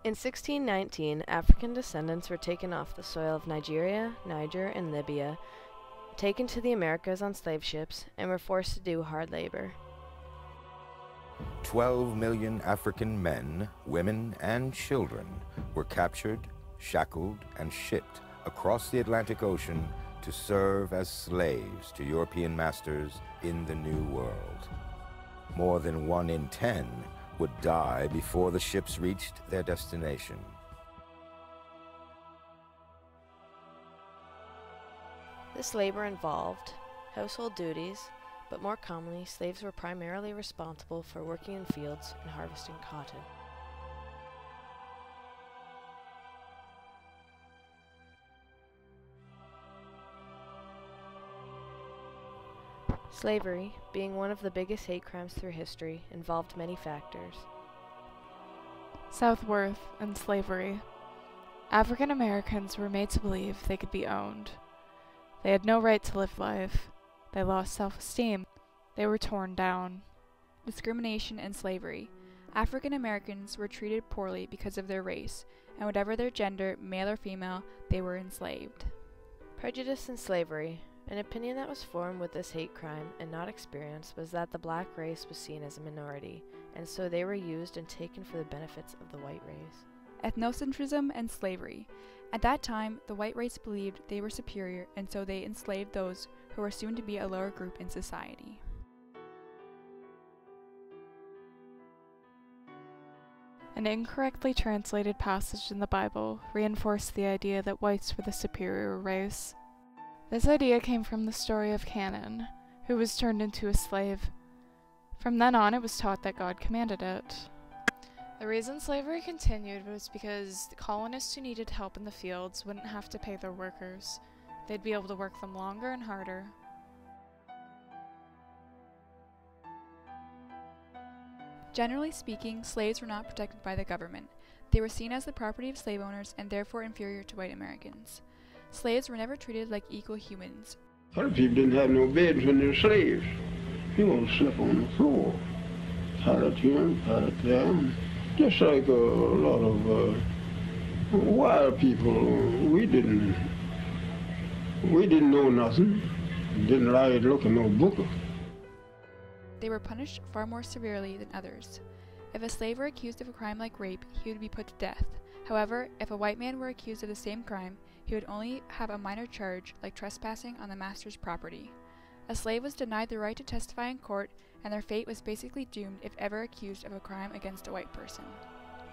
In 1619, African descendants were taken off the soil of Nigeria, Niger, and Libya, taken to the Americas on slave ships, and were forced to do hard labor. 12 million African men, women, and children were captured, shackled, and shipped across the Atlantic Ocean to serve as slaves to European masters in the New World. More than 1 in 10 would die before the ships reached their destination. This labor involved household duties, but more commonly, slaves were primarily responsible for working in fields and harvesting cotton. Slavery, being one of the biggest hate crimes through history, involved many factors. Self-worth and slavery. African Americans were made to believe they could be owned. They had no right to live life. They lost self-esteem. They were torn down. Discrimination and slavery. African Americans were treated poorly because of their race, and whatever their gender, male or female, they were enslaved. Prejudice and slavery. An opinion that was formed with this hate crime and not experienced was that the black race was seen as a minority, and so they were used and taken for the benefits of the white race. Ethnocentrism and slavery. At that time, the white race believed they were superior, and so they enslaved those who were soon to be a lower group in society. An incorrectly translated passage in the Bible reinforced the idea that whites were the superior race. This idea came from the story of Canaan, who was turned into a slave. From then on, it was taught that God commanded it. The reason slavery continued was because the colonists who needed help in the fields wouldn't have to pay their workers. They'd be able to work them longer and harder. Generally speaking, slaves were not protected by the government. They were seen as the property of slave owners and therefore inferior to white Americans. Slaves were never treated like equal humans. Other people didn't have no beds when they were slaves. You want to sleep on the floor. Pallet here, pallet there. Just like a lot of wild people, we didn't know nothing. Didn't like to look at no book. They were punished far more severely than others. If a slave were accused of a crime like rape, he would be put to death. However, if a white man were accused of the same crime, he would only have a minor charge like trespassing on the master's property. A slave was denied the right to testify in court, and their fate was basically doomed if ever accused of a crime against a white person.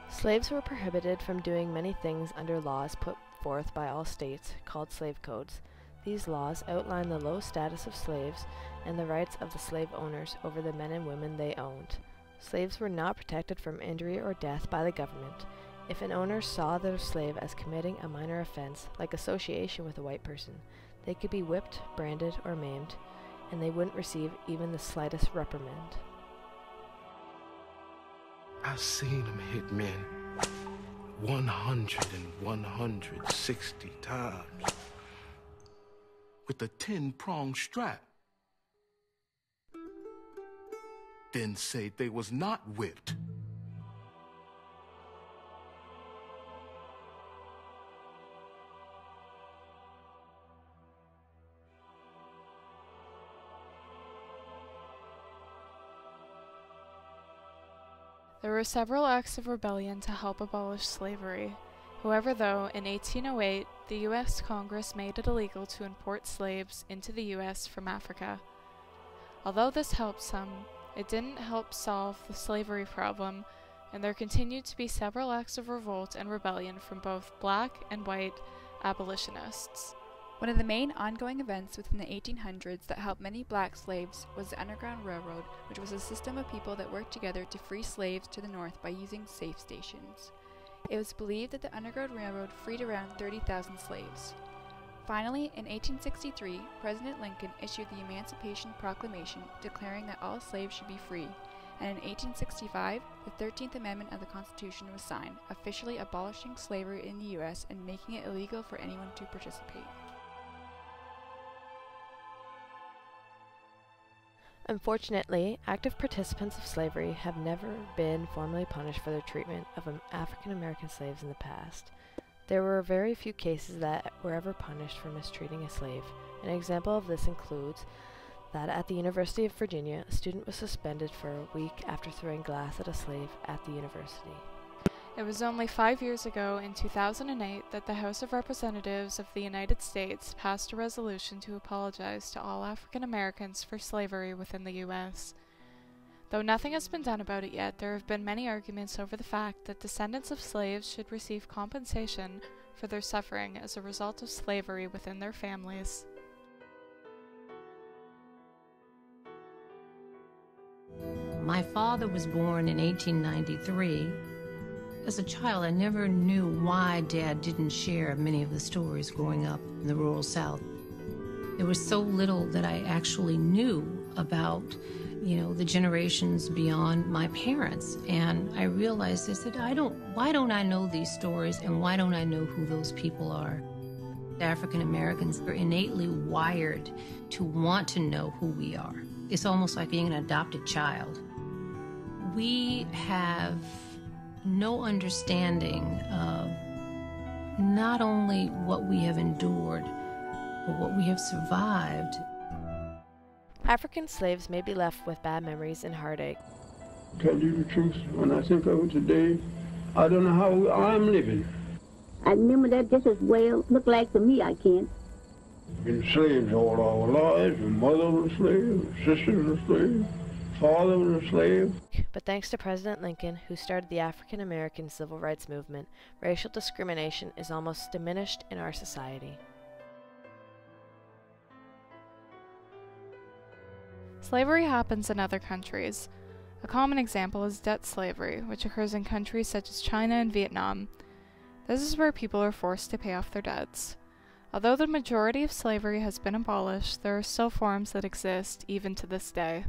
Slaves were prohibited from doing many things under laws put forth by all states, called slave codes. These laws outline the low status of slaves and the rights of the slave owners over the men and women they owned. Slaves were not protected from injury or death by the government. If an owner saw their slave as committing a minor offense, like association with a white person, they could be whipped, branded, or maimed, and they wouldn't receive even the slightest reprimand. I've seen them hit men 100 and 160 times with a 10-prong strap. Then say they was not whipped. There were several acts of rebellion to help abolish slavery. However, though, in 1808, the U.S. Congress made it illegal to import slaves into the U.S. from Africa. Although this helped some, it didn't help solve the slavery problem, and there continued to be several acts of revolt and rebellion from both black and white abolitionists. One of the main ongoing events within the 1800s that helped many black slaves was the Underground Railroad, which was a system of people that worked together to free slaves to the north by using safe stations. It was believed that the Underground Railroad freed around 30,000 slaves. Finally, in 1863, President Lincoln issued the Emancipation Proclamation declaring that all slaves should be free, and in 1865, the 13th Amendment of the Constitution was signed, officially abolishing slavery in the U.S. and making it illegal for anyone to participate. Unfortunately, active participants of slavery have never been formally punished for their treatment of African American slaves in the past. There were very few cases that were ever punished for mistreating a slave. An example of this includes that at the University of Virginia, a student was suspended for a week after throwing glass at a slave at the university. It was only 5 years ago, in 2008, that the House of Representatives of the United States passed a resolution to apologize to all African Americans for slavery within the U.S. Though nothing has been done about it yet, there have been many arguments over the fact that descendants of slaves should receive compensation for their suffering as a result of slavery within their families. My father was born in 1893. As a child, I never knew why Dad didn't share many of the stories growing up in the rural South. There was so little that I actually knew about, the generations beyond my parents. And I realized, I said, why don't I know these stories, and why don't I know who those people are? African Americans are innately wired to want to know who we are. It's almost like being an adopted child. We have no understanding of not only what we have endured, but what we have survived. African slaves may be left with bad memories and heartache. Tell you the truth, when I think of it today, I don't know how I'm living. I remember that just as well. Look like to me, I can. Been slaves all our lives. Your mother was a slave, your sister was a slave, father was a slave. But thanks to President Lincoln, who started the African American Civil Rights Movement, racial discrimination is almost diminished in our society. Slavery happens in other countries. A common example is debt slavery, which occurs in countries such as China and Vietnam. This is where people are forced to pay off their debts. Although the majority of slavery has been abolished, there are still forms that exist even to this day.